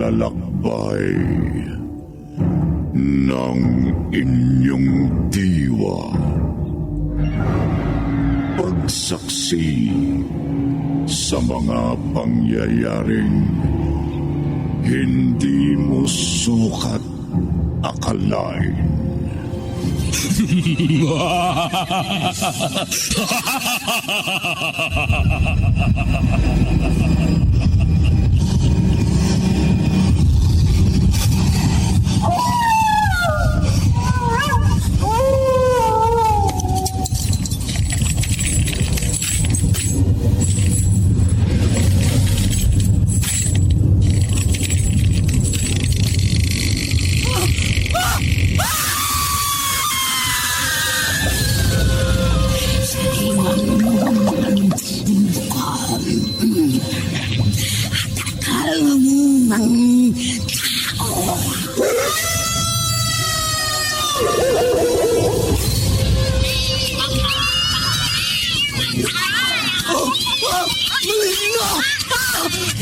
paglalakbay ng inyong diwa. Pagsaksi sa mga pangyayaring hindi mo sukat akalain.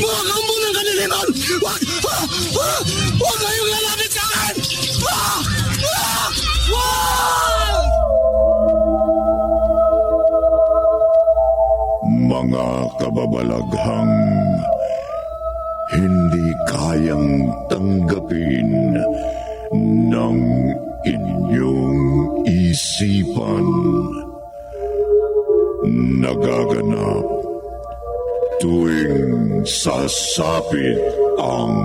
Huwag kang munang kaniliman! Huwag kayong lalapit sa akin! Mga kababalaghang hindi kayang tanggapin ng inyong isipan. Nagaganap tuwing sasapit ang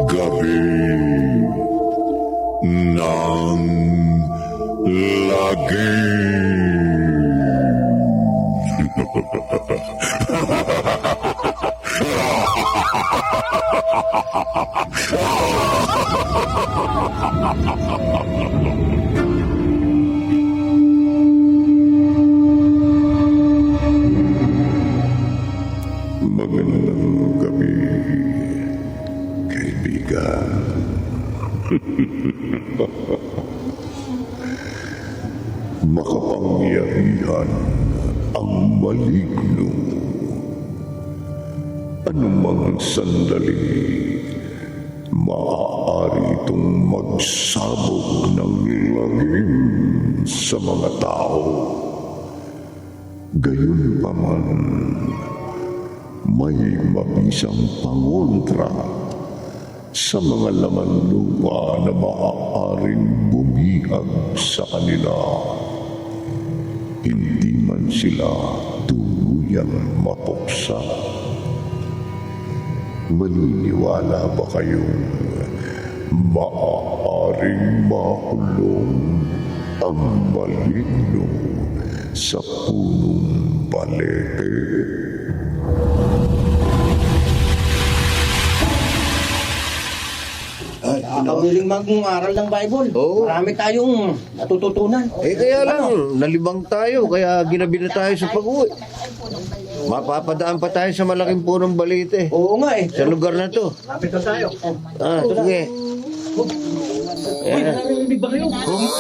gabi ng lagim. Magandang gabi, kaibigan. Makapangyarihan ang maligno. Anumang sandali, maaari itong magsabog ng lagim sa mga tao. Gayunpaman, may mabisang pangontra sa mga laman lupa na maaaring bumihag sa kanila. Hindi man sila tuluyang mapuksa. Maniniwala ba kayong maaaring makulong ang maligno sa punong balete? Nakakamiling mag-aral ng Bible. Oo. Marami tayong natututunan. Kaya lang, nalibang tayo, kaya ginabi na tayo sa pag-uwi. Mapapadaan pa tayo sa malaking punong balite. Oo nga eh. Sa lugar na to. Lapit na tayo. Sige. Uy, narinig ba kayo?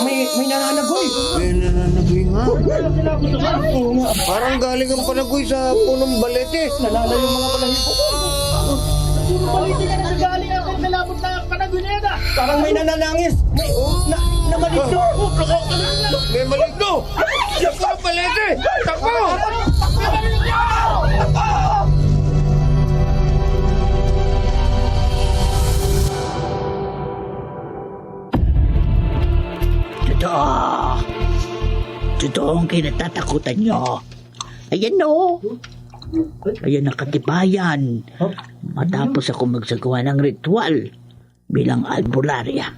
May nananagoy. May nananagoy nga. Oo nga. Parang galing ang panagoy sa punong balete. Nalala yung mga palahipo. Parang may nananangis. Na maligno. May maligno! Sa punong balete! Takbo! Totoo ang kinatatakutan nyo. Ayan no. Ayan ang katibayan. Matapos ako magsagawa ng ritual bilang albularya.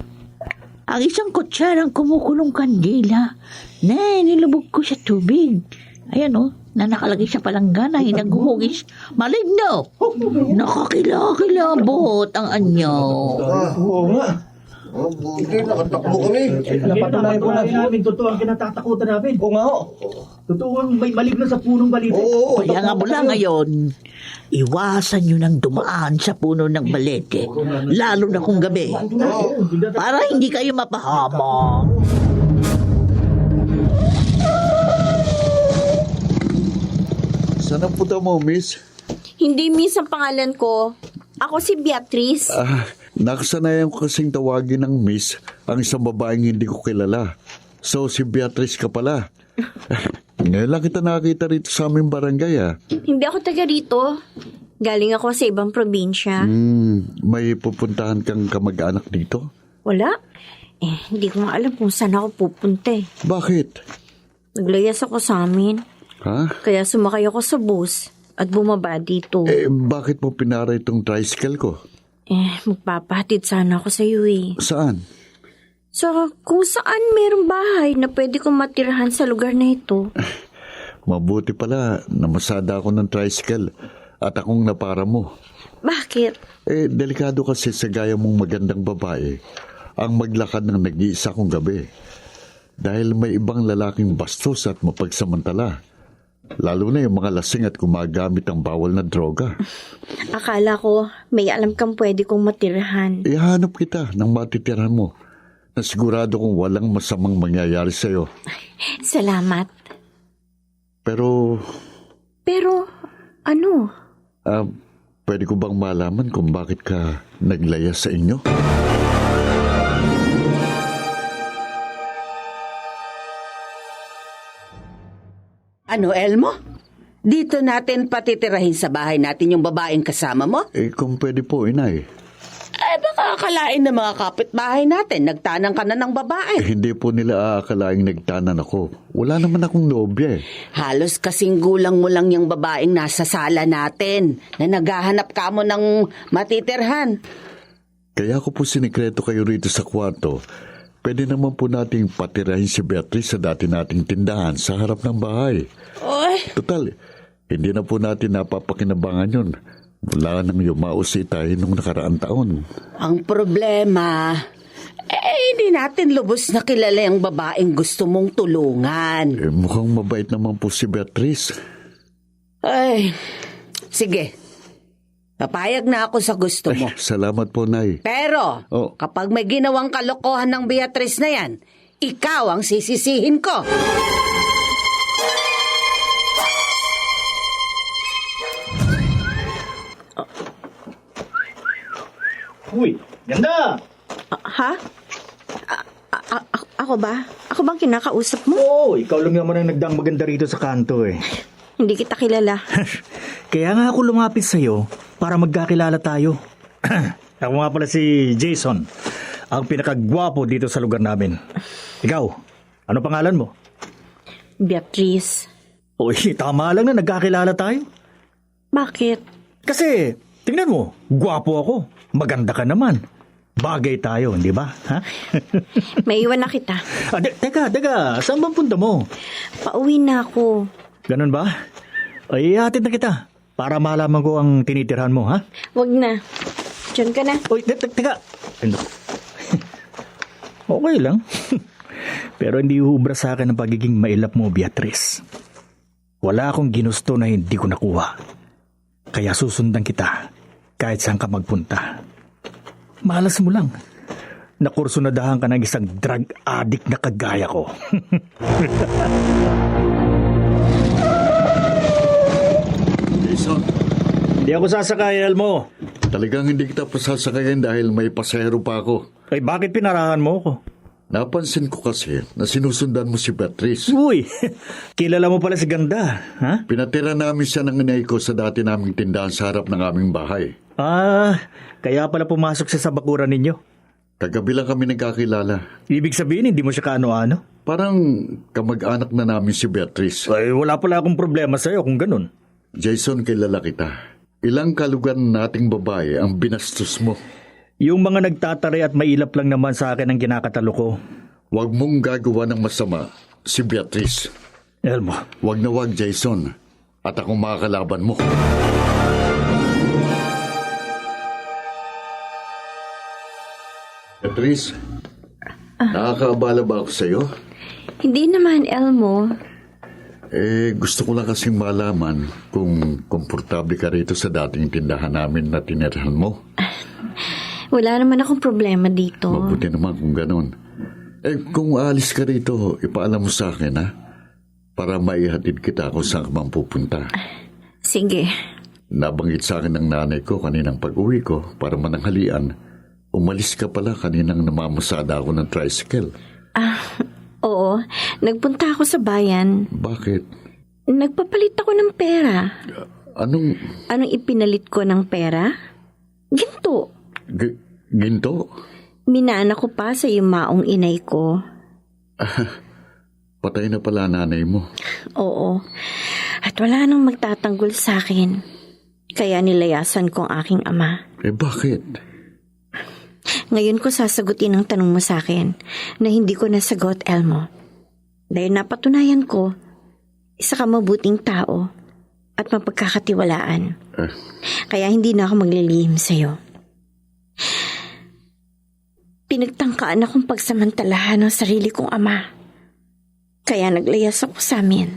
Ang isang kutsarang kumukulong kandila na nilubog ko sa tubig. Ayan o, na nakalagay sa palanggana, hinaghuhugis. Maligno! Nakakilabot ang anyo. Oo nga. Buti, nakatakbo kami. Napatunayan po namin. Totoo ang kinatatakutan namin. Oo nga ho. Totoo ang may maligno sa punong balite. Oo. Kaya nga mula ngayon, iwasan nyo nang dumaan sa puno ng balete, lalo na kung gabi, para hindi kayo mapahamak. Saan ang punta mo, miss? Hindi miss ang pangalan ko. Ako si Beatrice. Nakasanayan ko kasing tawagin ng miss ang isang babaeng hindi ko kilala. So, si Beatrice ka pala. Ngayon lang kita nakakita rito sa aming barangay, Hindi ako taga rito. Galing ako sa ibang probinsya. May pupuntahan kang kamag-anak dito? Wala. Hindi ko nga alam kung saan ako pupunta eh. Bakit? Naglayas ako sa amin. Ha? Kaya sumakay ako sa bus at bumaba dito. Bakit mo pinara itong tricycle ko? Magpapahatid sana ako sa iyo eh. Saan? So, kung saan mayroong bahay na pwede kong matirahan sa lugar na ito. Mabuti pala, namasada ako ng tricycle at akong napara mo. Bakit? Delikado kasi sa gaya mong magandang babae ang maglakad ng nag-iisa kong gabi. Dahil may ibang lalaking bastos at mapagsamantala. Lalo na yung mga lasing at gumagamit ng bawal na droga. Akala ko may alam kang pwede kong matirahan. Ihanap kita ng matitirahan mo na sigurado kong walang masamang mangyayari sa'yo. Salamat. Pero, ano? pwede ko bang malaman kung bakit ka naglaya sa inyo? Ano, Elmo? Dito natin patitirahin sa bahay natin yung babaeng kasama mo? Kung pwede po, inay. Baka akalain ng mga kapitbahay natin, nagtanang ka na ng babae. Hindi po nila aakalaing nagtanan ako. Wala naman akong nobya Halos kasing gulang mo lang yung babaeng nasa sala natin, na naghahanap ka mo ng matitirhan. Kaya ko po sinikreto kayo rito sa kwarto. Pwede naman po nating patirahin si Beatrice sa dati nating tindahan sa harap ng bahay. Total, hindi na po natin napapakinabangan yun. Wala nang yumausi tayo nung nakaraang taon. Ang problema, hindi natin lubos na kilala yung babaeng gusto mong tulungan. Mukhang mabait naman po si Beatrice. Sige. Papayag na ako sa gusto mo. Salamat po, Nay. Pero, kapag may ginawang kalokohan ng Beatrice na yan, ikaw ang sisisihin ko. Uy, ganda! Ha? Ako ba? Ako bang kinakausap mo? Oo, ikaw lang naman ang nagdang maganda rito sa kanto eh. Hindi kita kilala. Kaya nga ako lumapit sa'yo para magkakilala tayo. Ako nga pala si Jason, ang pinakagwapo dito sa lugar namin. Ikaw, ano pangalan mo? Beatrice. Uy, tama lang na nagkakilala tayo. Bakit? Kasi, tingnan mo, gwapo ako. Maganda ka naman. Bagay tayo, hindi ba? Ha? May iwan na kita. Teka, saan bang punta mo? Pauwi na ako. Ganun ba? Ay, hatid na kita. Para malaman ko ang tinitirhan mo, ha? Wag na. Diyan ka na. Uy, teka. Ano? Okay lang. Pero hindi hubra sa akin ang pagiging mailap mo, Beatrice. Wala akong ginusto na hindi ko nakuha. Kaya susundan kita kahit saan ka magpunta. Malas mo lang. Nakursunadahan ka ng isang drug addict na kagaya ko. Jason, Hindi ako sasakay, Elmo. talagang hindi kita pasasakayin dahil may pasahero pa ako. Ay, bakit pinarahan mo ko? Napansin ko kasi na sinusundan mo si Beatrice. Uy, kilala mo pala si Ganda, ha? Pinatira namin siya ng inay ko sa dati naming tindahan sa harap ng aming bahay. Kaya pala pumasok siya sa bakuran ninyo. Kagabi lang kami nagkakilala. Ibig sabihin, hindi mo siya kaano-ano? Parang kamag-anak na namin si Beatrice. Ay, wala pala akong problema sa'yo kung ganun. Jason, kilala kita. Ilang kalugan nating babae ang binastos mo. Yung mga nagtatari at mailap lang naman sa akin ang kinakatalo ko. Huwag mong gagawa ng masama si Beatrice. Elmo. Huwag na huwag, Jason. At akong makakalaban mo. Beatrice, nakakaabala ba ako sa'yo? Hindi naman, Elmo. Gusto ko lang kasing malaman kung komportable ka rito sa dating tindahan namin na tinirahan mo. Wala naman akong problema dito. Mabuti naman kung ganun. Kung aalis ka rito, ipaalam mo sa akin, ha? Para maihatid kita kung saan ka mang pupunta. Sige. Nabanggit sa akin ng nanay ko kaninang pag-uwi ko para mananghalian. Umalis ka pala kaninang namamasada ako ng tricycle. Oo, nagpunta ako sa bayan. Bakit? Nagpapalit ako ng pera. Anong Anong ipinalit ko ng pera? Ginto. ginto? Minana ko pa sa yumaong inay ko. Patay na pala nanay mo. Oo. At wala nang magtatanggol sa akin. Kaya nilayasan ko ang aking ama. Bakit? Ngayon ko sasagutin ang tanong mo sa akin na hindi ko nasagot, Elmo. Dahil napatunayan ko, isa ka mabuting tao at mapagkakatiwalaan. Kaya hindi na ako maglilihim sa'yo. Pinagtangkaan akong pagsamantalahan ng sarili kong ama. Kaya naglayas ako sa amin.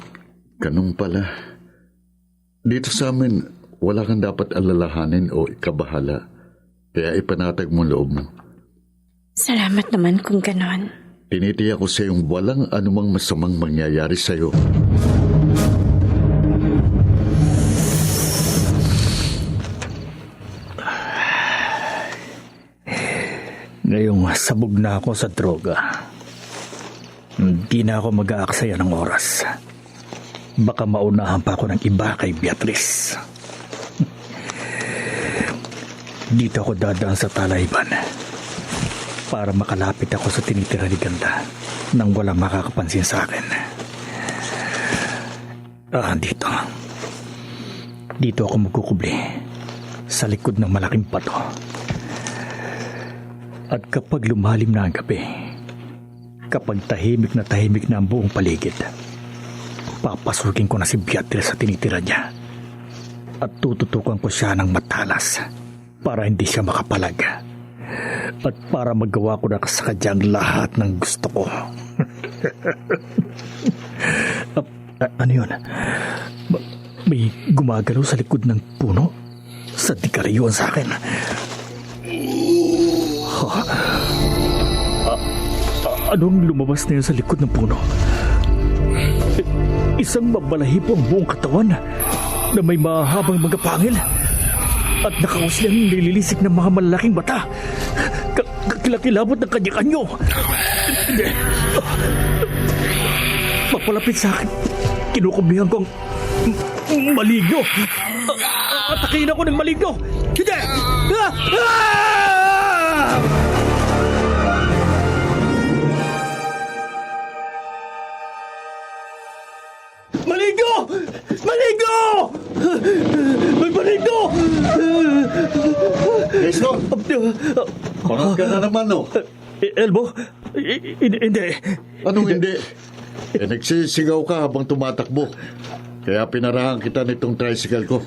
Ganun pala. Dito sa amin, wala kang dapat alalahanin o ikabahala. Kaya ipanatag mo loob mo. Salamat naman kung ganon. Tinitiyak ko sa iyong walang anumang masamang mangyayari sa iyo. Ngayong sabog na ako sa droga, hindi na ako mag-aaksaya ng oras. Baka maunahan pa ako ng iba kay Beatrice. Dito ako dadaan sa Talayban para makalapit ako sa tinitira ni Ganda nang walang makakapansin sa akin. Dito. Dito ako magkukubli sa likod ng malaking pato. At kapag lumalim na ang gabi, kapag tahimik na ang buong paligid, papasukin ko na si Beatrice sa tinitira niya at tututukan ko siya ng matalas para hindi siya makapalag at para magawa ko na sa kanyang lahat ng gusto ko. Ano yun? May gumagalaw sa likod ng puno? Sa dikaryon sa akin. Anong lumabas na yun sa likod ng puno? Isang mabalahibo ang buong katawan na may mahabang mga pangil at nakauslang nililisik ng mga malalaking bata. Kakilakilabot ng kanya-kanyo. Papalapit sa akin. Kinukublihan ko ang maligno. Atakin ako ng maligno. Hindi! Maligno! Maligno! May maligno! Jason! Parang ka na naman, no? Elmo? Hindi. Anong hindi? Nagsisigaw ka habang tumatakbo. Kaya pinarahan kita nitong tricycle ko.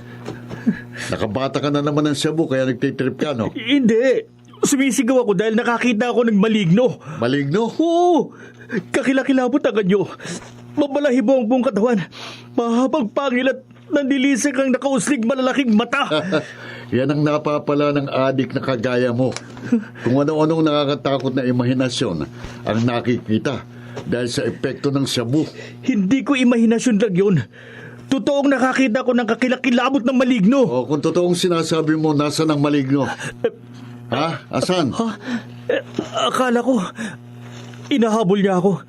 Nakabata ka na naman ng Cebu kaya nagtitrip ka, no? Hindi. Sumisigaw ako dahil nakakita ako ng maligno. Maligno? Oo. Kakilakilabot ang kanyo. Mabalahibo ang buong katawan. Mahabang pangil at nandilisik ang nakauslig malalaking mata. Yan ang napapala ng adik na kagaya mo. Kung ano-anong nakakatakot na imahinasyon ang nakikita dahil sa epekto ng Cebu. Hindi ko imahinasyon lang yun. Totoong nakakita ko ng kakilakilabot ng maligno. O kung totoong sinasabi mo, nasa ng maligno? Ha? Asan? Akala ko, inahabol niya ako.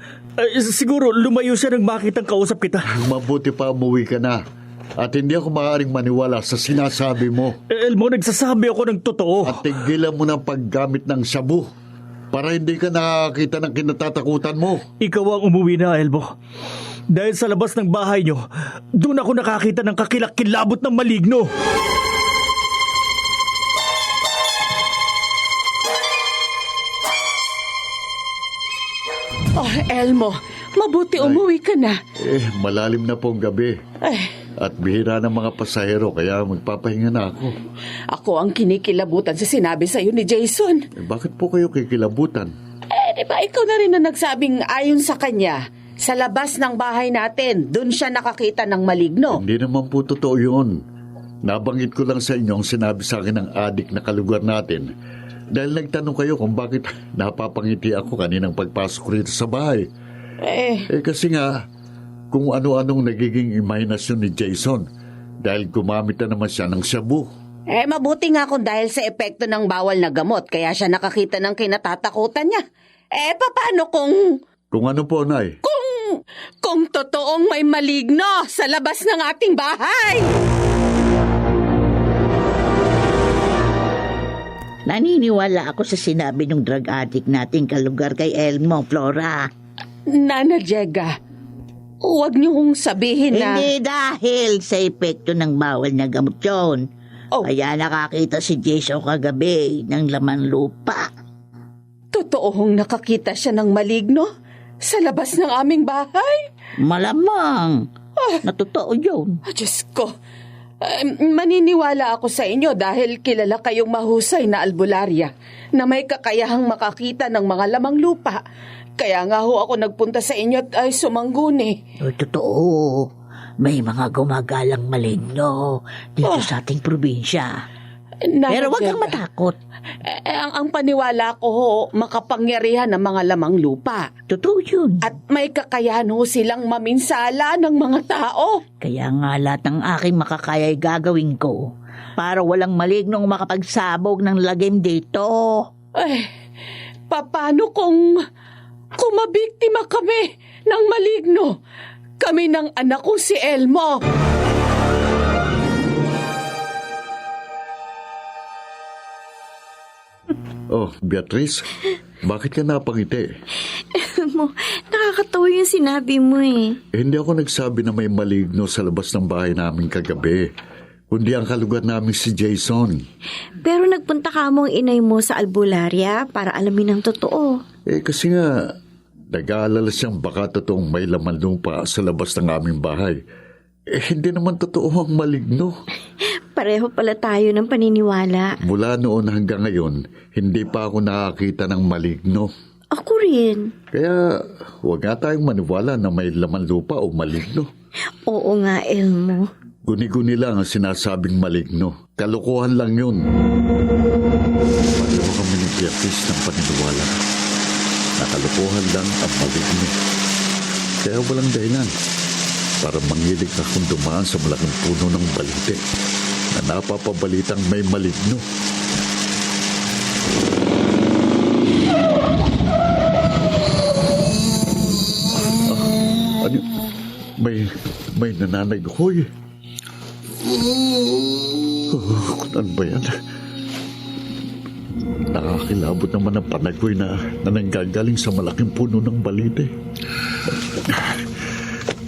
Siguro lumayo siya nang makitang kausap kita. Mabuti pa umuwi ka na. At hindi ako maaaring maniwala sa sinasabi mo. Elmo, nagsasabi ako ng totoo. At tigilan mo ng paggamit ng Cebu para hindi ka nakakita ng kinatatakutan mo. Ikaw ang umuwi na, Elmo. Dahil sa labas ng bahay niyo, doon ako nakakita ng kakilakilabot ng maligno. Oh, Elmo, mabuti umuwi ka na. Malalim na po ang gabi. At bihira ng mga pasahero kaya magpapahinga na ako. Ako ang kinikilabutan sa sinabi sa'yo ni Jason. Bakit po kayo kikilabutan? Di ba ikaw na rin na nagsabing ayon sa kanya, sa labas ng bahay natin, doon siya nakakita ng maligno. Hindi naman po totoo yun. Nabanggit ko lang sa inyo ang sinabi sa akin ng adik na kalugar natin. Dahil nagtanong kayo kung bakit napapangiti ako kaninang pagpasok rito sa bahay. Kasi nga, kung ano-anong nagiging imahinasyon ni Jason, dahil gumamit na naman siya ng shabu. Mabuti nga kung dahil sa epekto ng bawal na gamot, kaya siya nakakita ng kinatatakutan niya. Paano kung Kung ano po, Nay? kung totoong may maligno sa labas ng ating bahay? Naniniwala ako sa sinabi ng drug addict nating kalugar kay Elmo, Flora. Nana Jega, huwag niyo kong sabihin na... Hindi dahil sa epekto ng bawal na gamot yun. Oh. Kaya nakakita si Jason kagabi ng laman lupa. Totoong nakakita siya ng maligno sa labas ng aming bahay? Malamang. Na totoo yun. Diyos ko, maniniwala ako sa inyo dahil kilala kayong mahusay na albularya na may kakayahang makakita ng mga lamang lupa. Kaya nga ho ako nagpunta sa inyo at ay sumangguni. Totoo. May mga gumagalang maligno dito sa ating probinsya. Pero wag kang matakot. Ang paniwala ko ho, makapangyarihan ng mga lamang lupa. Totoo yun. At may kakayahan ho silang maminsala ng mga tao. Kaya nga lahat ng aking makakaya ay gagawin ko para walang malignong makapagsabog ng lagim dito. Paano kung mabiktima kami ng maligno? Kami ng anak ko si Elmo. Oh, Beatrice, bakit ka napangiti? Elmo, nakakatawa yung sinabi mo eh. Hindi ako nagsabi na may maligno sa labas ng bahay namin kagabi, kundi ang kalugar namin si Jason. Pero nagpunta ka mong inay mo sa albularya para alamin ang totoo. Kasi nga, nag-aalala siyang baka totoong may laman lupa sa labas ng aming bahay. Hindi naman totoo ang maligno. Pareho pala tayo ng paniniwala. Mula noon hanggang ngayon, hindi pa ako nakakita ng maligno. Ako rin. Kaya huwag nga tayong maniwala na may laman lupa o maligno. Oo nga, Elmo. Guni-guni lang ang sinasabing maligno. Kalokohan lang yun. Pareho kami ni Beatrice ng paniniwala. Nakalokohan lang ang maligno. Kaya walang dahilan para mangilig akong dumaan sa malaking puno ng balite na napapabalitang may maligno. Ano? May nananaghoy. Ano ba yan? Nakakilabot naman ang panagoy na nanggagaling sa malaking puno ng balite.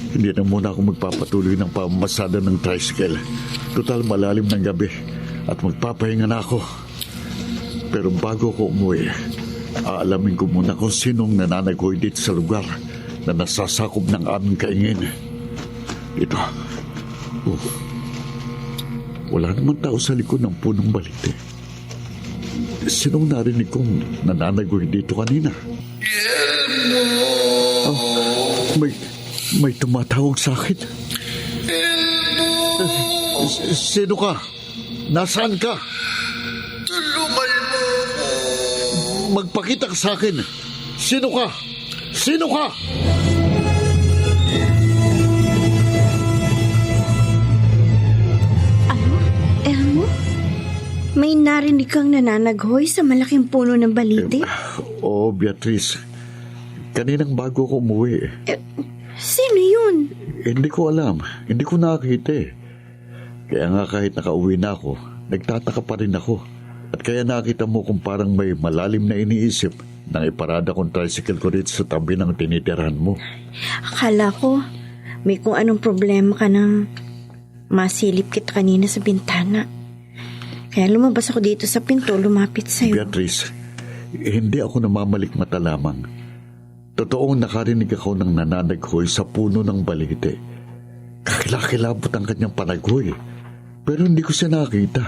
Hindi na muna ako magpapatuloy ng pamamasada ng tricycle. Total malalim ng gabi at magpapahinga na ako. Pero bago ako umuwi, aalamin ko muna kung sinong nananagoy dito sa lugar na nasasakop ng aming kaingin. Ito. Wala naman tao sa likod ng punong balite. Sinong narinig kong nananagoy dito kanina? May tumatawag sa akin. Sino ka? Nasaan ka? Tulungan mo. Magpakita ka sa akin. Sino ka? Sino ka? Ano? Elmo? May narinig kang nananaghoy sa malaking puno ng balite? Oo, Beatrice. Kaninang bago ako umuwi. Sino yun? Hindi ko alam. Hindi ko nakakita eh. Kaya nga kahit nakauwi na ako, nagtataka pa rin ako. At kaya nakita mo kung parang may malalim na iniisip nang iparada kong tricycle ko rito sa tabi ng tinitirahan mo. Akala ko may kung anong problema ka nang masilip kita kanina sa bintana. Kaya lumabas ako dito sa pinto, lumapit sa'yo. Beatrice, hindi ako namamalikmata lamang. Totoong nakarinig ako ng nananaghoy sa puno ng balite. Kakilakilabot ang kanyang panaghoy. Pero hindi ko siya nakita.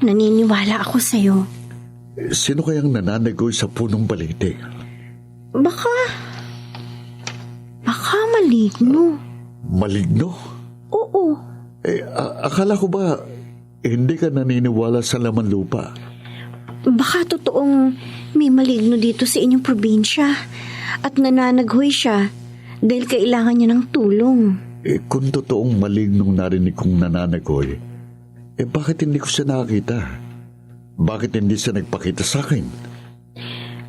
Naniniwala ako sa'yo. Sino kayang nananaghoy sa punong balite? Baka maligno. Maligno? Oo. Akala ko ba hindi ka naniniwala sa laman lupa? Baka totoong may maligno dito sa inyong probinsya at nananaghoy siya dahil kailangan niya ng tulong. Kung totoong malignong narinig kong nananagoy, bakit hindi ko siya nakita? Bakit hindi siya nagpakita sa akin?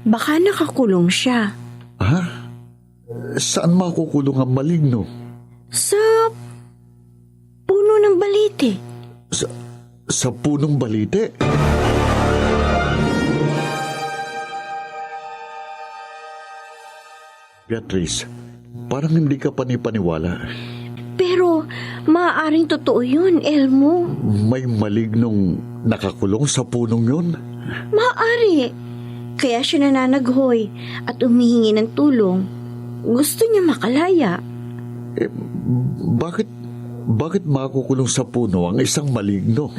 Baka nakakulong siya. Ha? Saan makukulong ang maligno? Sa puno ng balite. Sa punong balite? Beatrice, parang hindi ka panipaniwala. Pero maaaring totoo yun, Elmo. May malignong nakakulong sa punong yun? Maaari. Kaya siya nananaghoy at humihingi ng tulong. Gusto niya makalaya. Bakit makukulong sa puno ang isang maligno?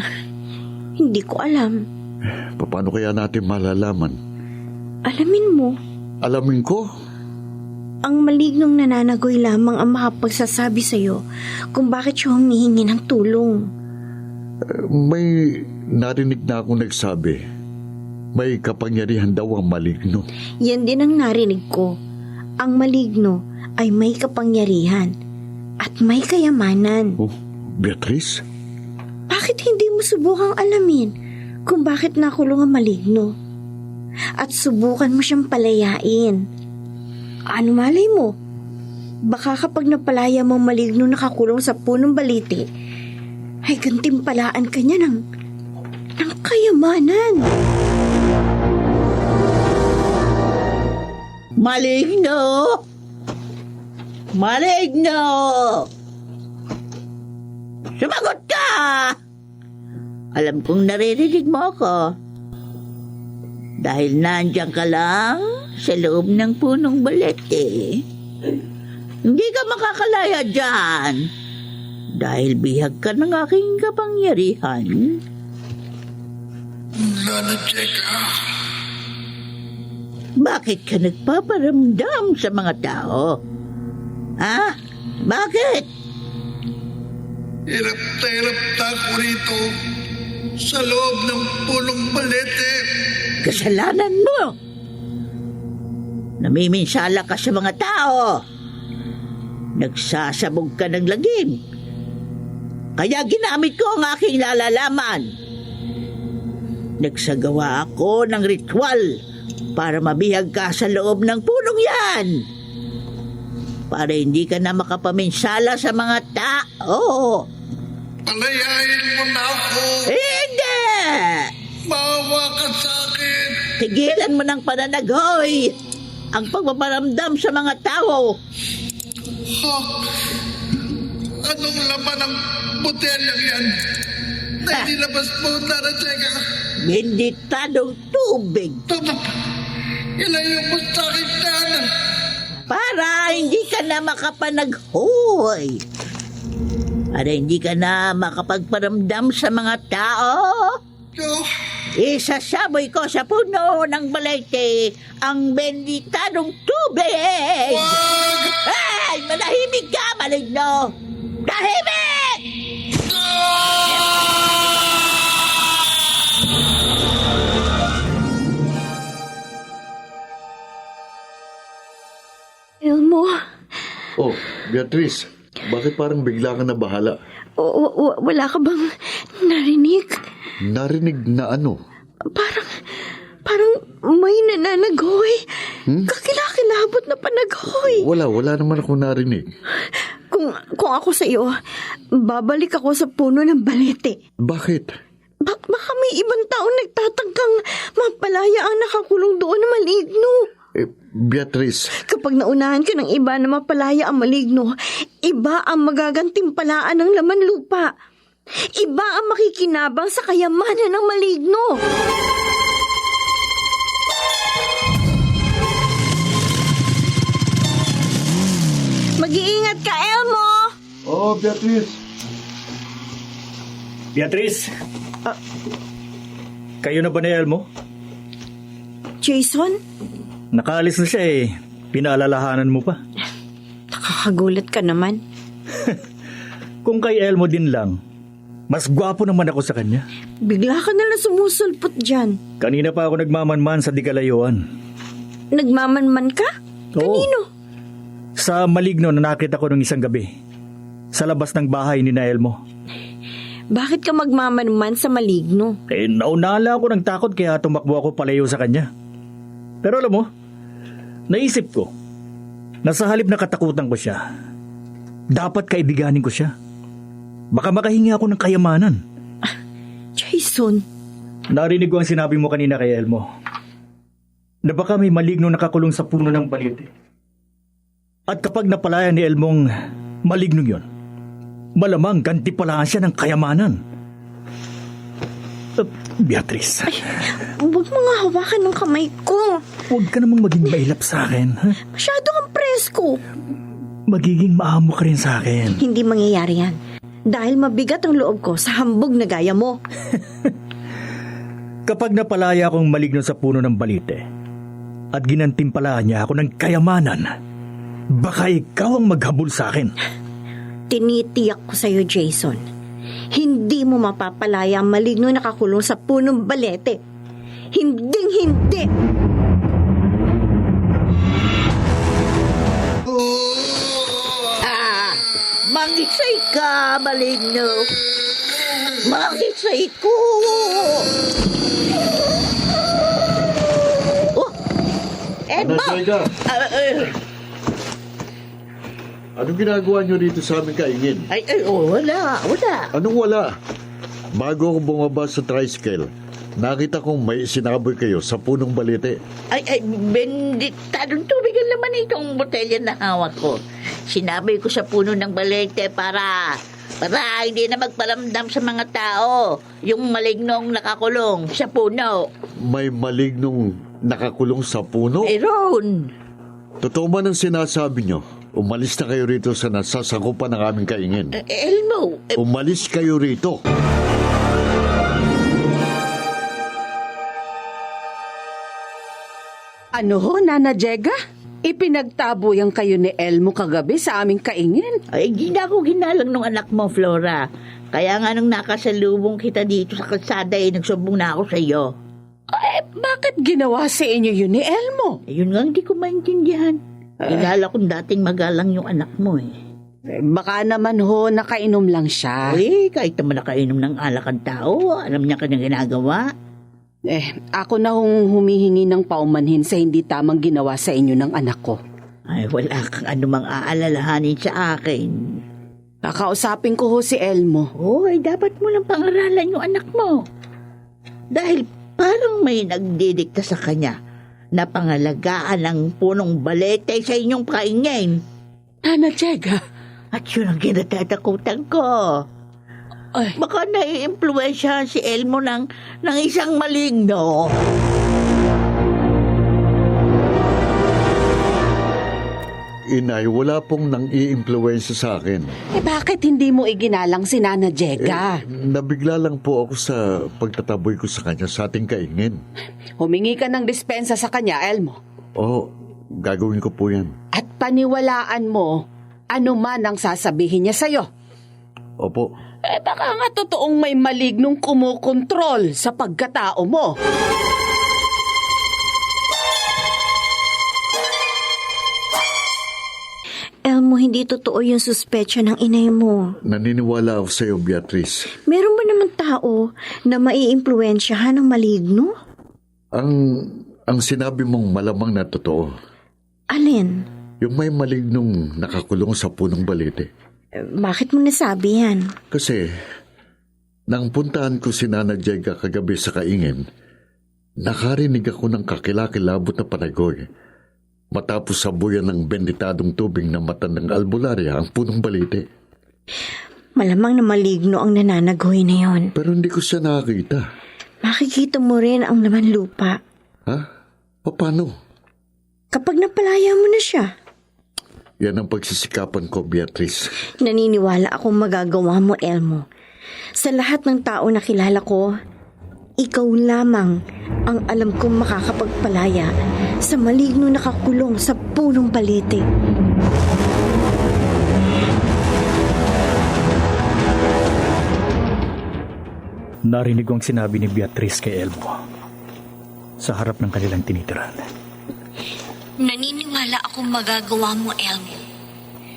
Hindi ko alam. Paano kaya natin malalaman? Alamin mo, Alamin ko? ang malignong nananagoy lamang ang makapagsasabi sa'yo kung bakit siya humihingi ng tulong. May narinig na akong nagsabi. May kapangyarihan daw ang maligno. Yan din ang narinig ko. Ang maligno ay may kapangyarihan at may kayamanan. Oh, Beatrice? Bakit hindi mo subukang alamin kung bakit nakulong ang maligno? At subukan mo siyang palayain. Ano malay mo? Baka kapag napalaya mo ang maligno nakakulong sa punong balite, ay gantimpalaan ka niya ng kayamanan. Maligno! Maligno! Sumagot ka! Alam kong naririnig mo ako. Dahil nandiyan ka lang sa loob ng punong balete. Hindi ka makakalaya dyan. Dahil bihag ka ng aking kapangyarihan. Nana Cheka, Bakit ka nagpaparamdam sa mga tao? Ha? Bakit? hirap na ako rito sa loob ng punong balete. Kasalanan mo. Namiminsala ka sa mga tao. Nagsasabog ka ng lagim. Kaya ginamit ko ang aking nalalaman. Nagsagawa ako ng ritual para mabihag ka sa loob ng punong yan. Para hindi ka na makapaminsala sa mga tao. Palayain mo na ako. Hindi! Maawa ka sa akin. Tigilan mo ng pananagoy ang pagpaparamdam sa mga tao. Ha? Anong laman ng botelyang yan? Na nilabas mo, Nana Cheka. Benditadong tubig Ilayo mo sa akin, Nana. para hindi ka na makapanaghoy. Para hindi ka na makapagparamdam sa mga tao. Oh, Isasaboy ko sa puno ng balete ang benditadong tubig. Ay, manahimik ka, maligno. Tahimik! Elmo, Oh, Beatrice, bakit parang bigla ka na bahala? wala ka bang narinig? Narinig na ano? Parang may nananaghoy. Kakilakilabot na panaghoy. Wala naman ako narinig. Kung ako sa iyo, babalik ako sa puno ng balete. Bakit? Baka may ibang taong nagtatangkang mapalaya ang nakakulong doon na maligno. Beatrice, Kapag naunahan ka ng iba na mapalaya ang maligno, iba ang magagantimpalaan ng laman lupa. Iba ang makikinabang sa kayamanan ng maligno. Mag-iingat ka, Elmo! Oh, Beatrice. Beatrice! Kayo na ba ni Elmo? Jason, Nakaalis na siya eh. Pinaalalahanan mo pa. nakakagulat ka naman. Kung kay Elmo din lang, mas gwapo naman ako sa kanya. Bigla ka nalang sumusulpot dyan. Kanina pa ako nagmamanman sa di kalayuan. Nagmamanman ka? Oo. Kanino? Sa maligno na nakita ko nung isang gabi. sa labas ng bahay ni Elmo. Bakit ka magmamanuman sa maligno? Naunala ako ng takot kaya tumakbo ako palayo sa kanya. Pero alam mo, naisip ko, na sa halip na katakutan ko siya, dapat kaibiganin ko siya. Baka makahingi ako ng kayamanan. Jason, Narinig ko ang sinabi mo kanina kay Elmo, na baka may maligno nakakulong sa puno ng balete. At kapag napalaya ni Elmong maligno yon, malamang gantipalaan siya ng kayamanan. Beatrice, huwag mo nga hawakan ng kamay ko. huwag ka namang maging mailap sa akin. Ha? Masyado kang presko. Magiging maamo ka rin sa akin. Hindi mangyayari yan. Dahil mabigat ang loob ko sa hambog na gaya mo. Kapag napalaya akong maligno sa puno ng balite at ginantimpalaan niya ako ng kayamanan, baka ikaw ang maghabol sa akin. Tinitiyak ko sa'yo, Jason. Hindi mo mapapalaya ang maligno na nakakulong sa punong balete. Hinding-hindi! Mangisay ka, maligno. Mangisay ko. Oh, Elmo! Anong ginagawa niyo rito sa aming kaingin? Wala. Anong wala? Bago ako bumaba sa tricycle, nakita kong may sinaboy kayo sa punong balete. Benditadong tubig ang laman itong botelya na hawak ko. Sinabi ko sa puno ng balete para hindi na magparamdam sa mga tao yung malignong nakakulong sa puno. May malignong nakakulong sa puno? Ron! Totoo man ang sinasabi niyo? Umalis na kayo rito sa nasasakupan ng aming kaingin. Elmo! Umalis kayo rito. Ano ho, Nana Jega? Ipinagtaboyan kayo ni Elmo kagabi sa aming kaingin. Hindi na ako ginalang ng anak mo, Flora. Kaya nga nung nakasalubong kita dito sa kalsada, nagsumbong na ako sa iyo. Bakit ginawa sa inyo yun ni Elmo? Yun nga hindi ko maintindihan. Kilala kong dating magalang yung anak mo Baka naman ho, nakainom lang siya. Kahit naman nakainom ng alak ang tao, alam niya kanyang ginagawa. Ako na hong humihingi ng paumanhin sa hindi tamang ginawa sa inyo ng anak ko. Wala kang anumang aalalahanin sa akin. Kakausapin ko ho si Elmo. Dapat mo lang pangaralan yung anak mo. Dahil parang may nagdidikta sa kanya na pangalagaan ng punong balete sa inyong kaingin. Nana Jega. At yun ang kinatatakutan ko. Baka nai-impluwensyahan si Elmo ng isang maligno. Inay, wala pong nang i-impluwensya sa akin. Bakit hindi mo iginalang si Nana Jega? Nabigla lang po ako sa pagtataboy ko sa kanya sa ating kaingin. Humingi ka ng dispensa sa kanya, Elmo. Gagawin ko po yan. At paniwalaan mo ano man ang sasabihin niya sa'yo. Opo. Baka nga totoong may malignong kumukontrol sa pagkatao mo. Elmo, hindi totoo yung suspecha ng inay mo. Naniniwala ako sa iyo, Beatrice. Meron ba naman tao na maiimpluwensyahan ng maligno? Ang sinabi mong malamang na totoo. Alin? Yung may malignong nakakulong sa punong balete. Bakit mo nasabi yan? Kasi, nang puntahan ko si Nana Jega kagabi sa kaingin, nakarinig ako ng kakilakilabot na panagoy. Matapos sabuyan ng benditadong tubig na matandang albularya ang punong balete. Malamang na maligno ang nananagoy na yon. Pero hindi ko siya nakakita. Makikita mo rin ang laman lupa. Ha? Paano? Kapag napalaya mo na siya. Yan ang pagsisikapan ko, Beatrice. Naniniwala akong magagawa mo, Elmo. Sa lahat ng tao na kilala ko, ikaw lamang ang alam kong makakapagpalaya sa maligno nakakulong sa punong balete. Narinig ko ang sinabi ni Beatrice kay Elmo sa harap ng kanilang tinitiran. Naniniwala akong magagawa mo, Elmo.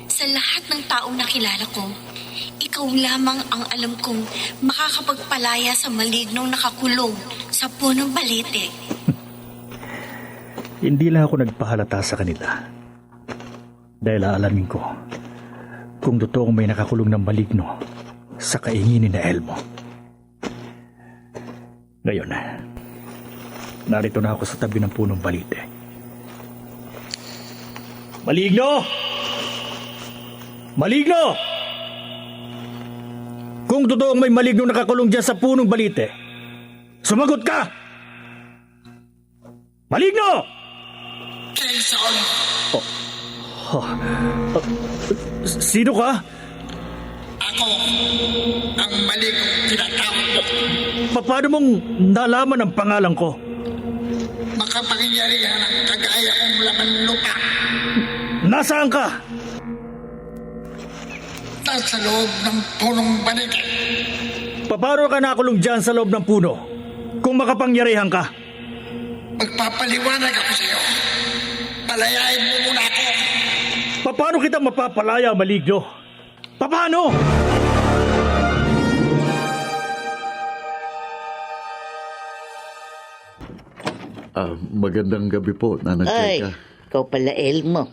Sa lahat ng taong nakilala ko, ikaw lamang ang alam kong makakapagpalaya sa malignong nakakulong sa punong balete. Hindi lang ako nagpahalata sa kanila. Dahil aalamin ko kung totoong may nakakulong ng maligno sa kainginin na Elmo. Ngayon, narito na ako sa tabi ng punong balite. Maligno! Maligno! Kung totoong may maligno nakakulong dyan sa punong balite, sumagot ka! Maligno! Jason, Sino ka? ako ang maligong tinatawag mo. Paano mong nalaman ang pangalan ko? Makapangyarihan ang kagaya kong laman lupa. Nasaan ka? Nasa loob ng punong balite. Paano ka nakulong dyan sa loob ng puno? Kung makapangyarihan ka? Magpapaliwanag ako sa iyo. Palayain mo muna ako. Paano kita mapapalaya, maligno? Paano? Magandang gabi po, Nanang Ay, Cheka. ikaw pala, Elmo.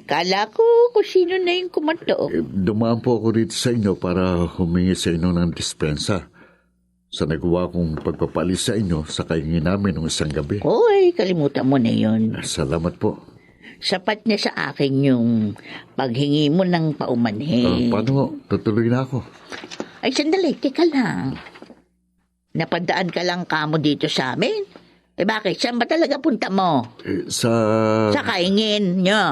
Kala ko kung sino na yung kumato. Dumaan po ako rito sa inyo para humingi sa inyo ng dispensa sa nagawa kong pagpapalis sa inyo sa kaingin namin ng isang gabi. Hoy, kalimutan mo na yun. Salamat po. Sapat na sa akin yung paghingi mo ng paumanhin. Paano? Tutuloy na ako. Ay, sandali, teka lang. Napadaan ka lang kamo dito sa amin? Eh bakit? Saan ba talaga punta mo? Sa... Sa kaingin nyo.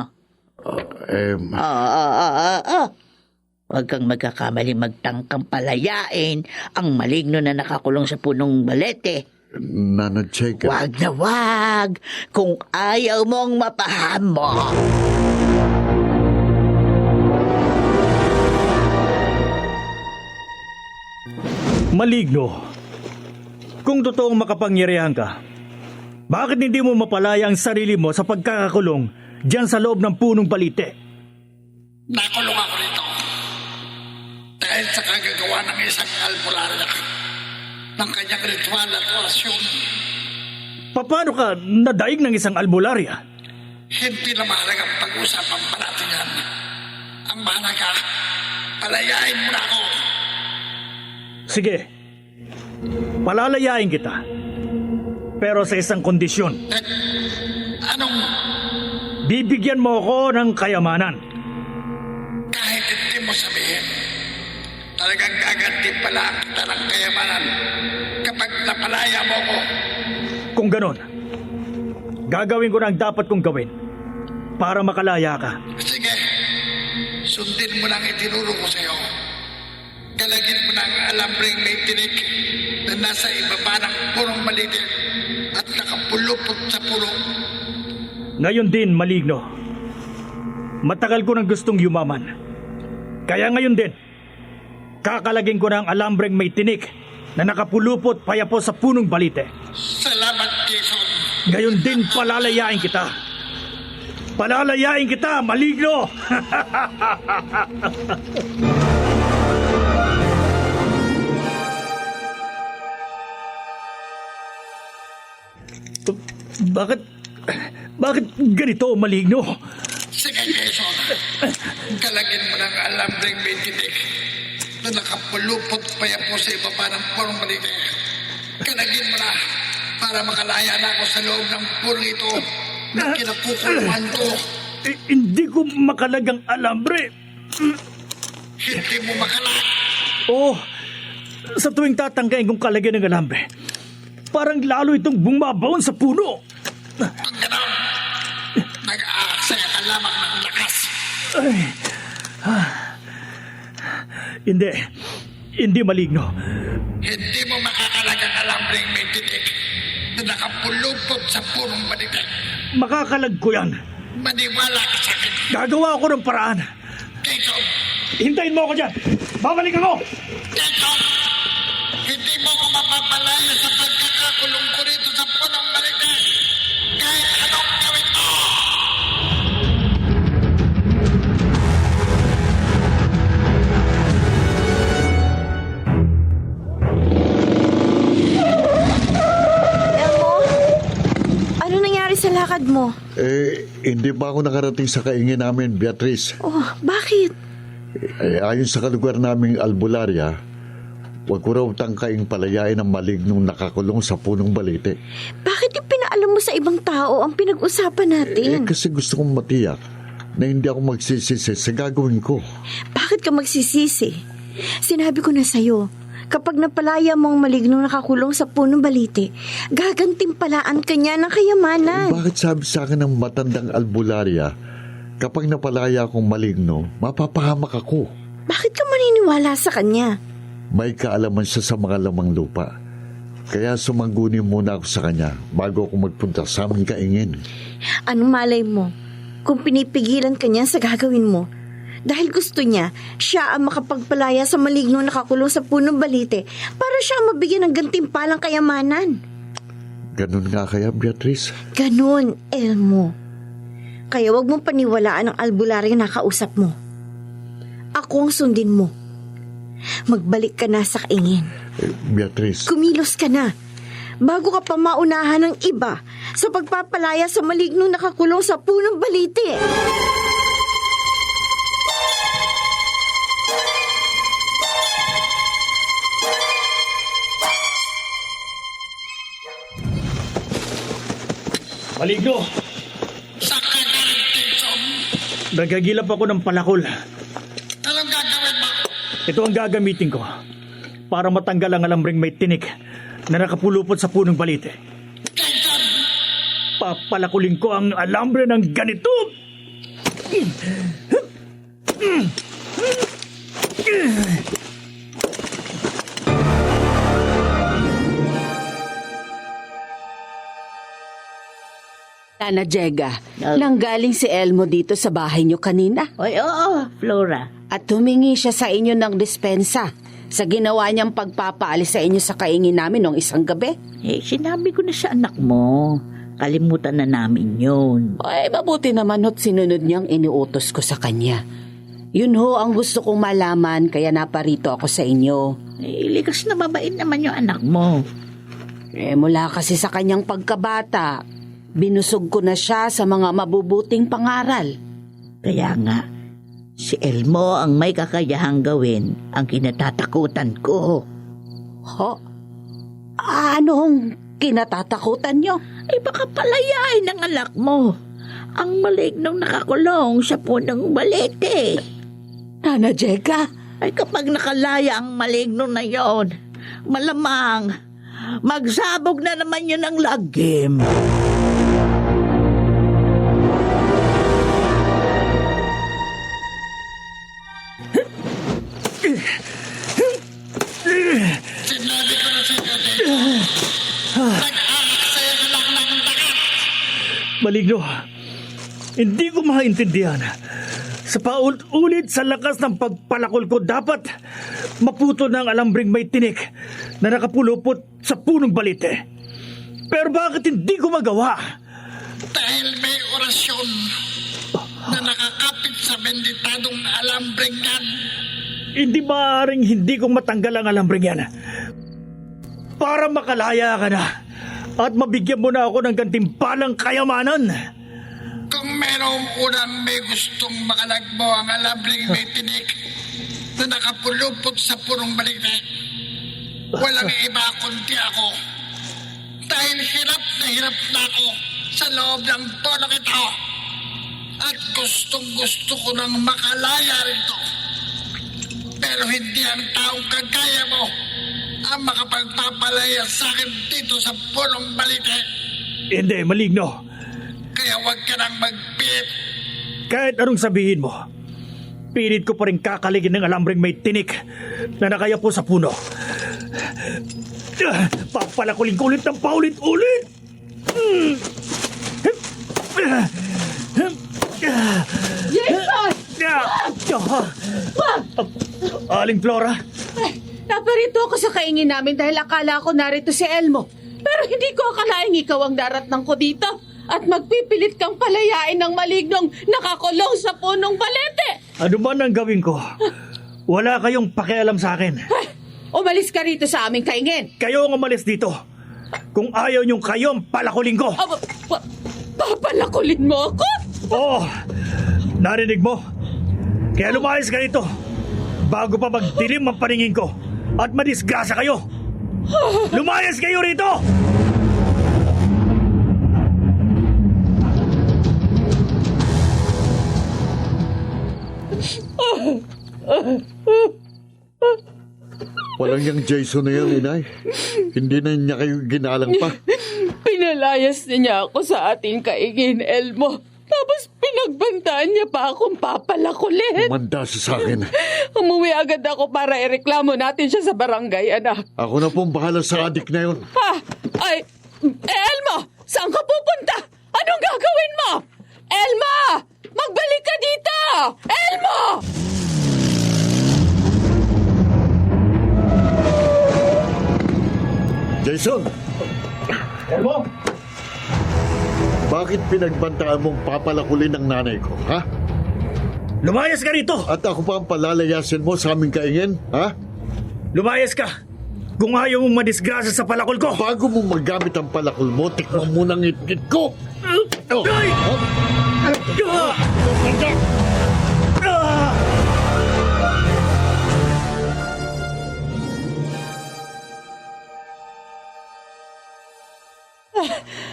Huwag kang magkakamali magtangkang palayain ang maligno na nakakulong sa punong balete. Nanang Cheka. Wag na wag kung ayaw mong mapahamo. Maligno. Kung totoong makapangyarihan ka, bakit hindi mo mapalaya ang sarili mo sa pagkakakulong dyan sa loob ng punong balite? Nakulong ako rito. Dahil sa kagagawa ng isang albularya ng kanyang ritual at orasyon. Paano ka nadaig ng isang albularya? Hindi na mahalagang pag-usapan pa natin yan. Ang mahalaga, palayain mo na ako. Sige, palalayain kita. Pero sa isang kondisyon. Anong Bibigyan mo ako ng kayamanan. kahit hindi mo sabihin, talagang gaganti pala kita ng kayamanan kapag napalaya mo ko. Kung ganon, gagawin ko na ang dapat kong gawin para makalaya ka. Sige, sundin mo lang itinuro ko sa'yo. Galagin mo na ang alambreng may tinik na nasa ibaba ng punong maliit at nakapulupot sa puno. Ngayon din, maligno. Matagal ko nang gustong yumaman. Kaya ngayon din, kakalagin ko na ang alambreng may tinik na nakapulupot payapo sa punong balite. Salamat, Jason. Ngayon din palalayain kita. Palalayain kita, maligno! Bakit ganito, maligno? Sige, Jason. Galagin mo ng alambreng may tinik na nakapulupot payapo sa ibaba ng punong maliit. Galagin mo na para makalaya na ako sa loob ng punong ito na kinakukulungan ko. Hindi ko makalagang alambre. Hindi mo makalag. Oh, sa tuwing tatanggain kong kalagyan ng alambre, parang lalo itong bumabaon sa puno. Ang gano'n, nag-aaksaya ka lamang ng lakas. Hindi maligno. Hindi mo makakalagang alambreng may tinik na nakapulupot sa punong balikat. Makakalag ko yan. Maniwala ka sa akin. Gagawa ako ng paraan. Jason! Hintayin mo ako dyan. Babalik ako. Jason! Hindi mo ko mapapalaya sa pagkakakulong ko rito sa punong balikat. Kahit anong gawin mo! sa lakad mo? Hindi pa ako nakarating sa kaingin namin, Beatrice. Oh, bakit? Ayon sa kalugar naming albularya, huwag ko raw tangkaing palayain ang malignog nakakulong sa punong balite. Bakit ipinaalam mo sa ibang tao ang pinag-usapan natin? Kasi gusto kong matiyak na hindi ako magsisisi sa gagawin ko. Bakit ka magsisisi? Sinabi ko na sa'yo, kapag napalaya mo ang malignong nakakulong sa punong balite, gagantimpalaan ka niya ng kayamanan. Bakit sabi sa akin ng matandang albularya, kapag napalaya akong maligno, mapapahamak ako? Bakit ka maniniwala sa kanya? May kaalaman siya sa mga lamang lupa. Kaya sumangguni muna ako sa kanya bago ako magpunta sa aming kaingin. Anong malay mo kung pinipigilan ka niya sa gagawin mo? Dahil gusto niya, siya ang makapagpalaya sa maligno nakakulong sa punong balite para siya ang mabigyan ng gantimpalang kayamanan. Ganun nga kaya, Beatrice? Ganun, Elmo. Kaya wag mong paniwalaan ang albularyo na kausap mo. Ako ang sundin mo. Magbalik ka na sa kaingin. Beatrice. Kumilos ka na. Bago ka pa maunahan ng iba sa pagpapalaya sa malignong nakakulong sa punong balite. Maligno! Sa kagaling, Tinson. Nagagilap ako ng palakol. Anong gagawin mo? Ito ang gagamitin ko para matanggal ang alambreng may tinik na nakapulupot sa punong balite. Tinson! Papalakulin ko ang alambre ng ganito. Nana Jega, nanggaling si Elmo dito sa bahay niyo kanina. Oy, oo, Flora. At humingi siya sa inyo ng dispensa sa ginawa niyang pagpapaalis sa inyo sa kaingin namin noong isang gabi. Sinabi ko na sa anak mo. Kalimutan na namin yun. Ay, mabuti naman ho't sinunod niyang iniutos ko sa kanya. Yun ho ang gusto kong malaman kaya naparito ako sa inyo. Likas na mabait naman yung anak mo. Mula kasi sa kanyang pagkabata, binusog ko na siya sa mga mabubuting pangaral. Kaya nga, si Elmo ang may kakayahang gawin ang kinatatakutan ko. Ho? Ano hong kinatatakutan niyo? Ay baka palayain ng anak mo ang malignong nakakulong sa punong balete. Nana Jega? Ay kapag nakalaya ang maligno na yon, malamang magsabog na naman yun ang lagim. Sinabi ko na sa inyo, Tinson. Nag-aak sa'yo na lang ng dagat. Maligno, hindi ko maintindihan. Sa paulit-ulit sa lakas ng pagpalakol ko, dapat maputo na ang alambreng may tinik na nakapulupot sa punong balite. Pero bakit hindi ko magawa? Dahil may orasyon na nakakapit sa benditadong alambreng yan. Hindi maaaring hindi ko matanggal ang alambreng yan. Para makalaya ka na at mabigyan mo na ako ng gantimpalang kayamanan. Kung merong unang may gustong makalagbo ang alambreng may tinik na nakapulupot sa punong balite, walang iba kundi ako. Dahil hirap na ako sa loob ng tulong ito. At gustong-gusto ko nang makalaya rito. Pero hindi ang taong kagaya mo ang makapagpapalaya sa akin dito sa punong balite. Hindi, Maligno. Kaya huwag ka nang magpilit. Kahit anong sabihin mo, pilit ko pa rin kakaligin ng alambreng may tinik na nakayapo sa puno. Papalakuling ko ulit ng paulit-ulit. Jason! Aling Flora? Naparito ako sa kaingin namin dahil akala ko narito si Elmo. Pero hindi ko akalaing ikaw ang daratnang ko dito at magpipilit kang palayain ng malignong nakakulong sa punong balete. Ano man ang gawin ko, wala kayong pakialam sa akin. Umalis ka rito sa aming kaingin. Kayo ang umalis dito. Kung ayaw niyong kayo ang palakuling ko. Bakit? papalakulin mo ako? Oo, narinig mo. Kaya lumayas ka rito bago pa magdilim ang paningin ko at madisgrasya kayo. Lumayas kayo rito! Walang yung Jason na yan, inay. Hindi na niya kayo ginalang pa. Pinalayas niya ako sa ating kaingin, Elmo. Tapos pinagbantaan niya pa akong papalakulin. Manda siya sa akin. Umuwi agad ako para ireklamo natin siya sa barangay, anak. Ako na pong bahala sa adik na yun. Ha? Ay, Elmo! Saan ka pupunta? Anong gagawin mo? Elmo! Magbalik ka dito! Elmo! Jason! Elmo! Bakit pinagbantaan mong papalakulin ng nanay ko, ha? Lumayas ka rito! At ako pa ang palalayasin mo sa aming kaingin, ha? Lumayas ka! Kung ayaw mong madisgrasya sa palakol ko! Bago mo magamit ang palakol mo, tikman mo ng itkit ko! Oh. Ay!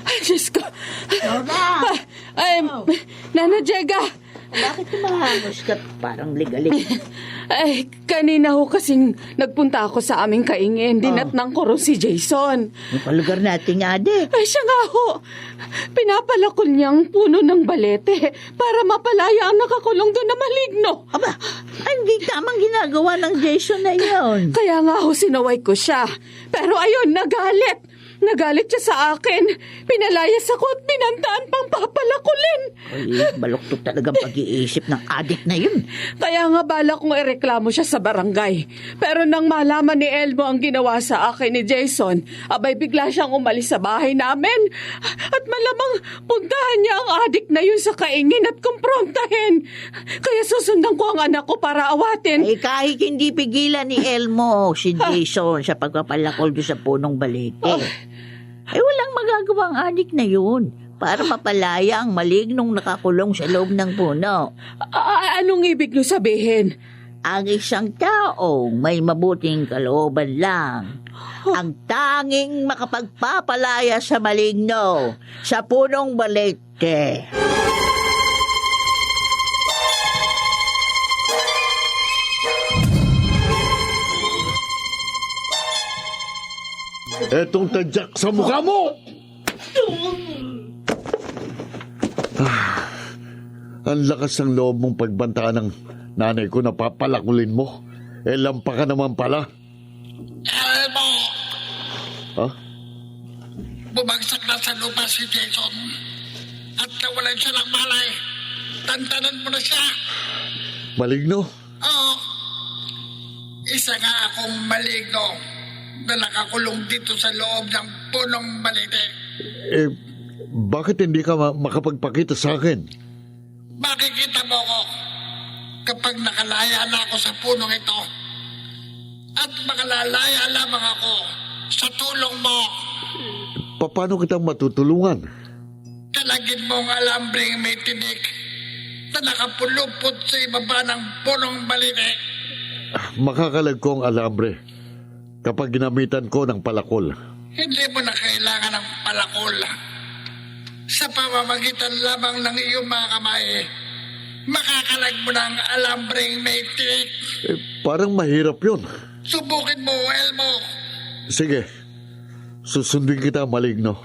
Ay, Diyos ko. Ay, Nana Jega. Bakit kumahangos ka parang ligalig? Ay, kanina ho kasing nagpunta ako sa aming kaingin. Dinatnang ko rin si Jason. Yung palugar nating ade. Ay, siya nga ho. Pinapalakol niyang puno ng balete para mapalaya ang nakakulong doon na maligno. Aba, hindi tamang ginagawa ng Jason na yun. Kaya nga ho, sinaway ko siya. Pero ayun, nagalit. Nagalit siya sa akin. Pinalayas ako at binantaan pang papalakulin. Ay, baluktot talagang pag-iisip ng adik na yun. Kaya nga bala kong ireklamo siya sa barangay. Pero nang malaman ni Elmo ang ginawa sa akin ni Jason, abay bigla siyang umalis sa bahay namin. At malamang puntahan niya ang adik na yun sa kaingin at kumprontahin. Kaya susundan ko ang anak ko para awatin. Ay, kahit hindi pigilan ni Elmo si Jason sa pagpapalakol doon sa punong balete. Ay, walang magagawang adik na yun para mapalaya ang malignong nakakulong sa loob ng puno. Anong ibig niyo sabihin? Ang isang taong may mabuting kalooban lang ang tanging makapagpapalaya sa maligno sa punong balete. Etong tadyak sa mukha mo! Ang lakas ng loob mong pagbantaan ng nanay ko na papalakulin mo. Lampa ka naman pala. Elmo! Ha? Bumagsak na sa lupa si Jason. At nawalan siya ng malay. Tantanan mo na siya. Maligno? Oo. Isa nga akong maligno na nakakulong dito sa loob ng punong balete. Bakit hindi ka makapagpakita sa akin? Makikita mo ko kapag nakalaya na ako sa punong ito. At makalalaya lamang ako sa tulong mo. Paano kitang matutulungan? Talagin mo ang alambreng may tinik na nakapulupot sa ibaba ng punong balete. Makakalag ko ang alambre kapag ginamitan ko ng palakol. Hindi mo na kailangan ng palakol. Sa pamamagitan lamang ng iyong mga kamay, makakalag mo ng alambreng may tinik. Parang mahirap yun. Subukin mo, Elmo. Sige, susundin kita, maligno.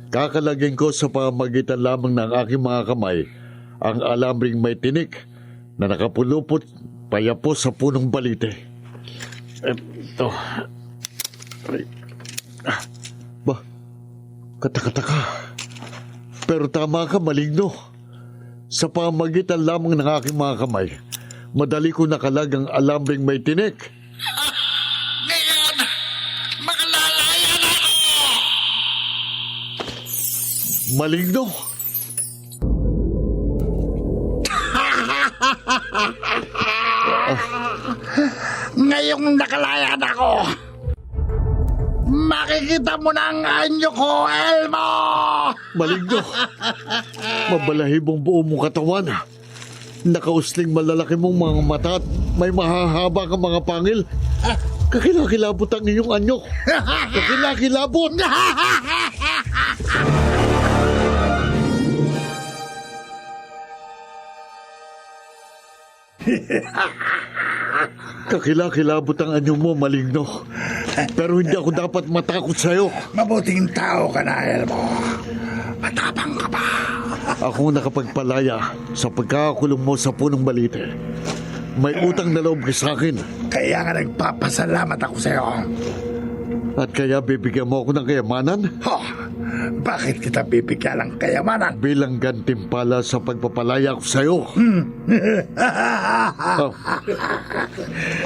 Kakalagin ko sa pamamagitan lamang ng aking mga kamay ang alambreng may tinik na nakapulupot payapos sa punong balite. Ito. Ba, kataka-taka. Pero tama ka, maligno. Sa pamamagitan lamang ng aking mga kamay, madali ko nakalag ang alambreng may tinik. Ngayon, makalalaya na ako! Maligno? Ngayong nakalaya na ako, Makikita mo na ang anyo ko, Elmo! Maligno. Mabalahibong buo mong katawan. Nakausling malalaki mong mga mata at may mahahaba kang mga pangil. Kakilakilabot ang iyong anyo. Kakilakilabot! Kakilakilabot ang anyo mo, Maligno. Pero hindi ako dapat matakot sa'yo. Mabuting tao ka na, Elmo. Matapang ka pa. Ako nakapagpalaya sa pagkakakulong mo sa punong balite. May utang na loob ka sa akin. Kaya nga nagpapasalamat ako sa'yo. At kaya bibigyan mo ako ng kayamanan? Bakit kita bibigyan ng kayamanan? Bilang gantimpala sa pagpapalaya ko sa'yo.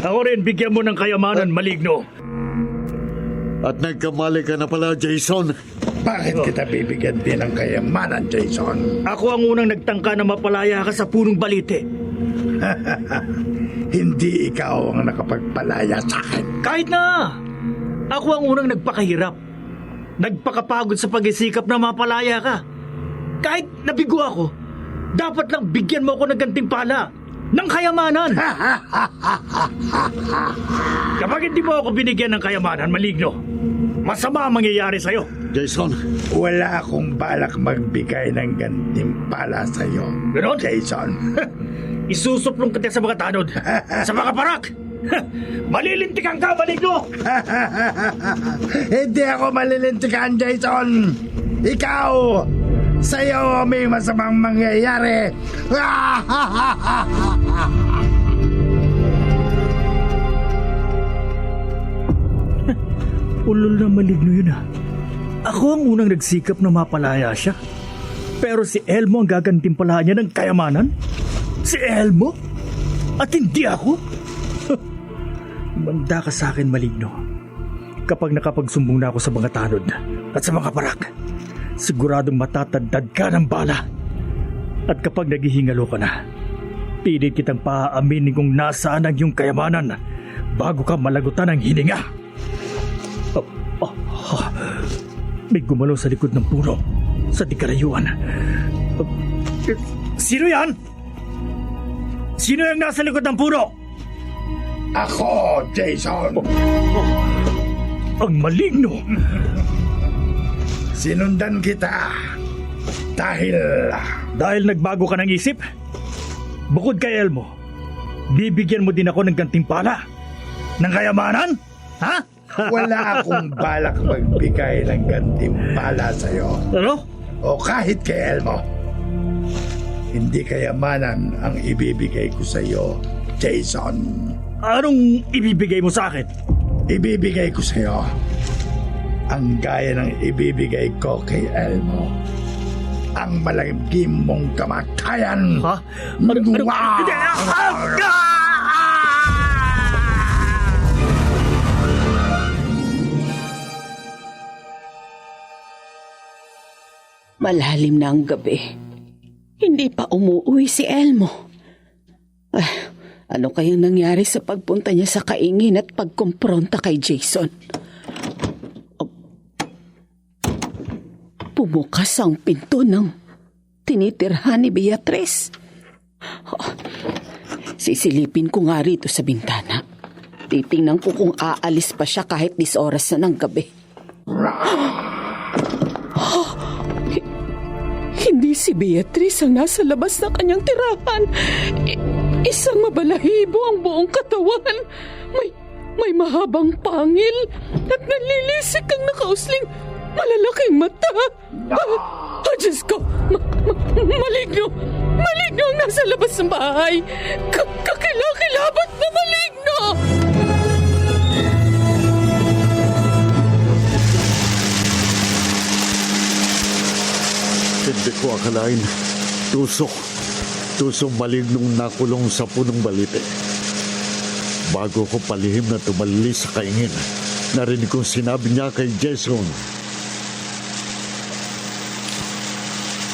Ako rin, bigyan mo ng kayamanan, Maligno. At nagkamali ka na pala, Jason. Bakit kita bibigyan din ng kayamanan, Jason? Ako ang unang nagtangka na mapalaya ka sa punong balite. Hindi ikaw ang nakapagpalaya sa akin. Kahit na! Ako ang unang nagpakahirap. Nagpakapagod sa pag-isikap na mapalaya ka. Kahit nabigo ako, dapat lang bigyan mo ako ng gantimpala, ng kayamanan. Kapag hindi mo ako binigyan ng kayamanan, Maligno, masama ang mangyayari sa'yo. Jason. Wala akong balak magbigay ng gantimpala sa'yo. Ganon? Jason. Isusuplong kita sa mga tanod, sa mga parak. Malilintikan ka, Maligno! Hindi ako malilintikan, Jason. Ikaw, sa'yo may masamang mangyayari. Ulol na Maligno yun ah. Ako ang unang nagsikap na mapalaya siya. Pero si Elmo ang gagantimpalaan niya ng kayamanan? Si Elmo? At hindi ako? Manda ka sa akin, Maligno. Kapag nakapagsumbong na ako sa mga tanod at sa mga parak, siguradong matatandad ka ng bala. At kapag naghihingalo ka na, pilit kitang paaaminin kung nasaan ang iyong kayamanan bago ka malagutan ng hininga. May gumalaw sa likod ng puno sa dikarayuan. Sino yan? Sino yung nasa likod ng puno? Ako, Jason. Ang Maligno. Sinundan kita dahil nagbago ka ng isip? Bukod kay Elmo, bibigyan mo din ako ng gantimpala? Ng kayamanan? Ha? wala akong balak magbigay ng gantimpala sa'yo. Ano? O kahit kay Elmo. Hindi kayamanan ang ibibigay ko sa'yo, Jason. Anong ibibigay mo sa akin? Ibibigay ko sa'yo ang gaya ng ibibigay ko kay Elmo. Ang malagim mong kamatayan. Ha? Malalim na ang gabi. Hindi pa umuwi si Elmo. Ano kayang nangyari sa pagpunta niya sa kaingin at pagkumpronta kay Jason? Pumukas ang pinto ng tinitirhan ni Beatrice. Sisilipin ko nga rito sa bintana. Titingnan ko kung aalis pa siya kahit 10 oras na ng gabi. Hindi si Beatrice ang nasa labas ng kanyang tirahan. Isang mabalahibo ang buong katawan. May mahabang pangil at nanlilisik ang nakausling malalaking mata. Diyos ko! Maligno! Maligno ang nasa labas ng bahay! Kakilakilabot na maligno! Hindi ko akalain. Tusong Malignong nakulong sa punong balite. Bago ko palihim na tumalili sa kaingin, narinig kong sinabi niya kay Jason.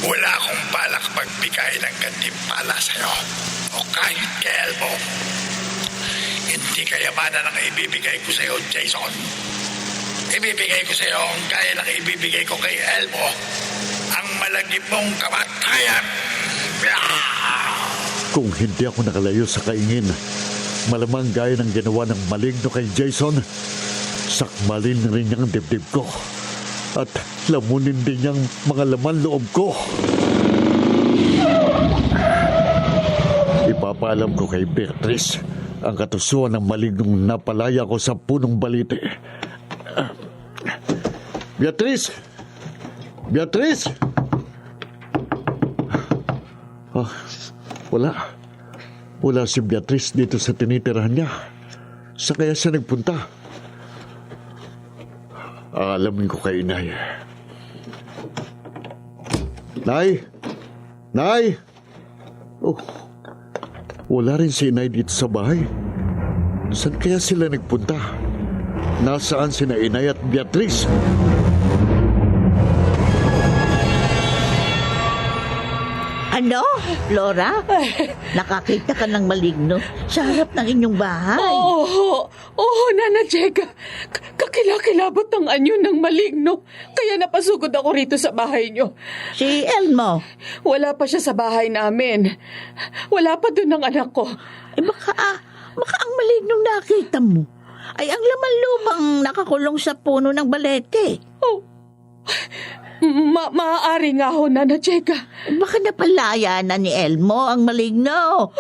Wala akong balak magbigay ng gantimpala sa'yo o kahit kay Elmo. Hindi kayamanan ang ibibigay ko sa'yo, Jason. ibibigay ko sa iyo ang gaya ng ibibigay ko kay Elmo. Ang malagip mong kamatayan. Kung hindi ako nakalayo sa kaingin, malamang gaya ng ginawa ng maligno kay Jason, sakmalin rin niyang dibdib ko at lamunin din niyang mga laman loob ko. Ipapaalam ko kay Beatrice ang katusuan ng malignong napalaya ko sa punong balite. Beatrice! Beatrice! Wala. Wala si Beatrice dito sa tinitirahan niya. Sa kaya siya nagpunta? Aalamin ko kay Inay. Nay! Nay! Oh, wala rin si Inay dito sa bahay. Saan kaya sila nagpunta? Nasaan sina Inay at Beatrice? Ano, Flora? Nakakita ka ng maligno sa harap ng inyong bahay. Oo, Nana Jega. Kakilakilabot ang anyo ng maligno. Kaya napasugod ako rito sa bahay niyo. Si Elmo? Wala pa siya sa bahay namin. Wala pa doon ang anak ko. Baka ang malignong nakita mo ay ang laman-lumang nakakulong sa puno ng balete. Oh, maaari nga ho, Nana Jega. Baka napalaya na ni Elmo ang maligno.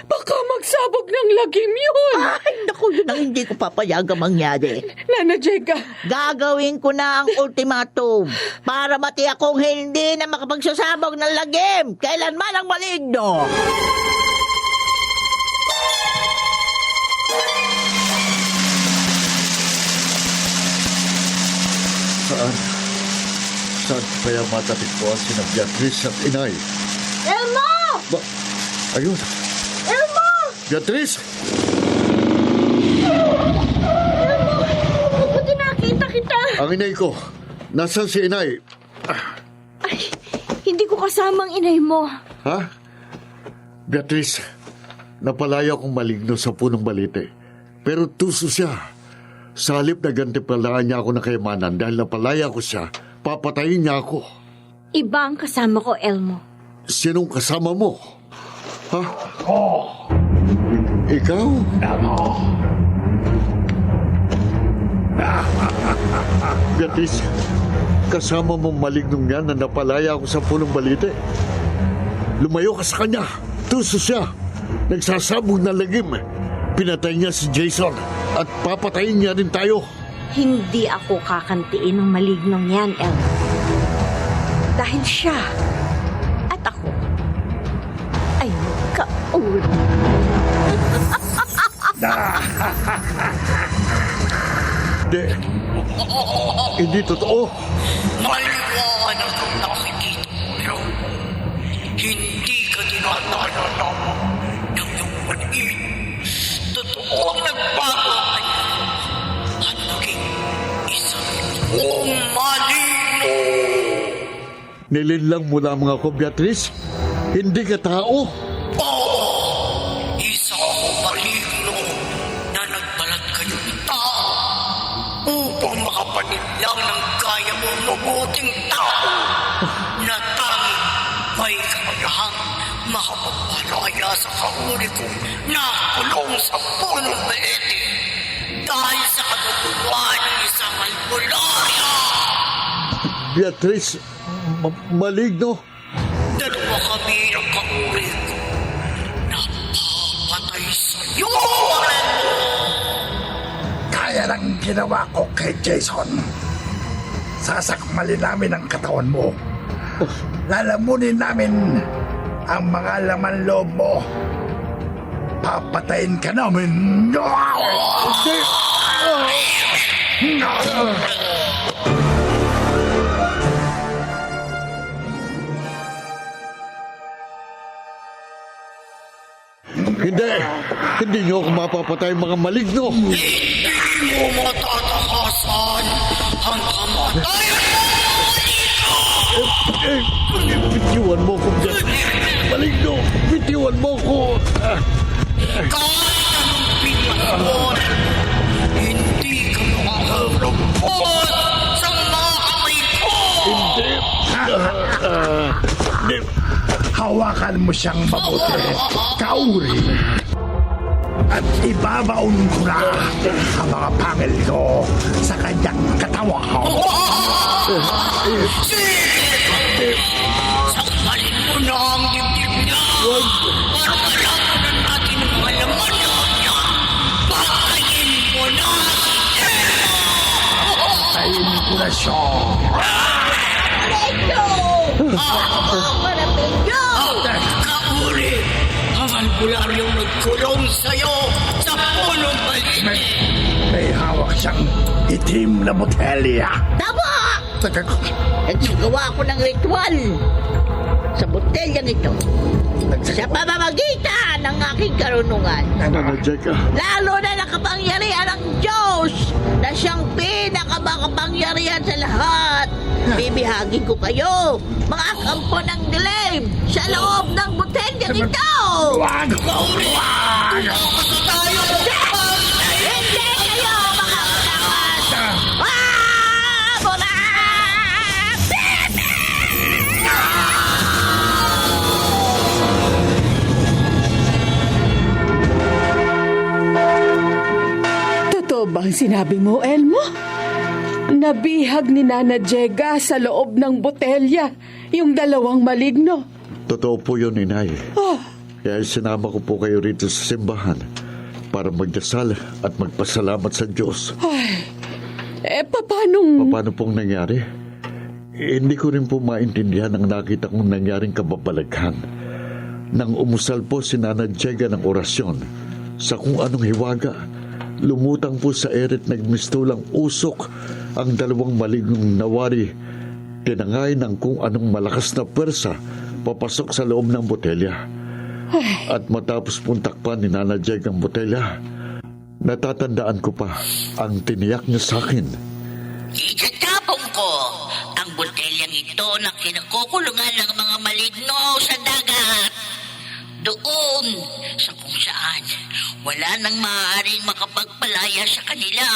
Baka magsabog ng lagim yun. Ay, naku, yun ang hindi ko papayagang mangyari. Nana Jega. Gagawin ko na ang ultimatum para matiyak kong hindi na makapagsasabog ng lagim kailanman ang maligno. Saan kaya matatagpuan sina Beatrice at Inay? Elmo! Ayun. Elmo! Beatrice! Buti nakita kita. Ang inay ko. Nasaan si Inay? Ay, hindi ko kasama ang inay mo. Ha? Beatrice, napalaya akong maligno sa punong balite. Pero tuso siya. Sa halip na gantipalaan niya ako ng kayamanan dahil napalaya ko siya, papatayin niya ako. Iba ang kasama ko, Elmo. Sinong kasama mo? Ha? Ikaw? Beatrice, kasama mong malignong yan na napalaya ako sa punong balite. Lumayo ka sa kanya. Tuso siya. Nagsasabog na lagim. Pinatay niya si Jason at papatayin niya rin tayo. Hindi ako kakantiin ng malignong yan, Elmo. Dahil siya at ako ay magkauli. Hindi totoo. Maliwanag ang nakikita mo. Hindi ka dinadaya lamang ng iyong paningin. Totoo ang nagbago kayo at naging isang maligno. Nilinlang mo lamang ako, Beatrice. Hindi ka tao. Oo, isa akong maligno na nagbalat kayo ng tao upang makapanitlang ng kaya mong mabuting tao na tanging may kakayahang makapagpalaya sa kauli kong nakulong sa punong baete dahil sa kagagawa ng isang albularya. Beatrice, maligno. Dalawa kami ang kauli ko na papatay sa'yo. Kaya lang ginawa ko kay Jason. Sasakmalin namin ang katawan mo. Lalamunin namin ang mga laman loob mo. Papatayin ka namin. Hindi niyo ako mapapatay, mga maligno. Hindi mo matatakasan ang kamatayan mo! Bitiwan mo ko, maligno. Bitiwan mo ko. Kahit anong pinagmon, hindi ka makaharap sa mga kamay ko! Hawakan mo siyang mabuti, Kauri. At ibabaon ko na ang mga pangil ko sa kanyang katawan. Sakmalin mo na ang dibdib niya para malaman natin ang mga laman niya. Patayin mo na! Patayin ko na siya. Kauri! Ang albularyong nagkulong sa'yo sa punong balite! May hawak siyang itim na botelya. Tama! Nagsagawa ako ng ritual sa botelyang ito sa pamamagitan ng aking karunungan. Nanadjega. Lalo na nakapangyarihan ng Diyos na siyang pinakamakapangyarihan sa lahat. Bibihagin ko kayo, mga kampo ng dilim, sa loob ng botelyang ito. Wag! Wag! Hindi kayo makakatakas! Mula! Totoo ba ang sinabi mo, Elmo? Nabihag ni Nana Jega sa loob ng botelya yung dalawang maligno. Totoo po yun, Inay. Oh, Kaya sinama ko po kayo rito sa simbahan para magdasal at magpasalamat sa Diyos. papanong... Paano pong nangyari? Hindi ko rin po maintindihan ang nakita kong nangyaring kababalaghan. Nang umusal po si Nana Jega ng orasyon sa kung anong hiwaga, lumutang po sa eret nagmistulang usok ang dalawang malignong nawari. Tinangay ng kung anong malakas na pwersa papasok sa loob ng botelya. At matapos pong takpan ni Nana Jeg ang botelya, natatandaan ko pa ang tiniyak niya sa akin. Itatapong ko ang botelyang ito na kinakukulungan ng mga maligno sa dagat. Doon sa kung saan wala nang maaaring makapagpalaya sa kanila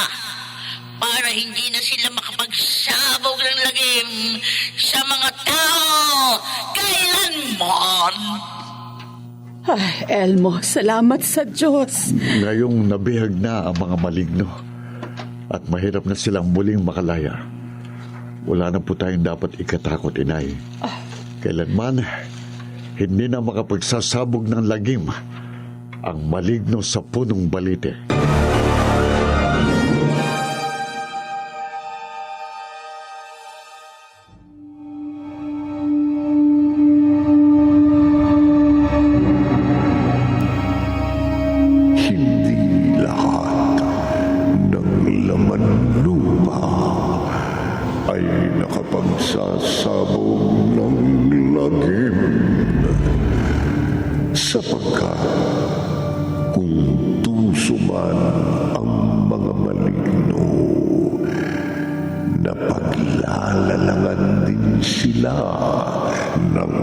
para hindi na sila makapagsabog ng lagim sa mga tao kailanman. Elmo, salamat sa Diyos. Ngayong nabihag na ang mga maligno at mahirap na silang muling makalaya, wala na po tayong dapat ikatakot, Inay. Kailanman, hindi na makapagsasabog ng lagim ang maligno sa punong balite. Hindi lahat ng laman lupa ay nakapagsasabog ng lagim. Sapagkat kung tuso man ang mga maligno, napaglalalangan din sila ng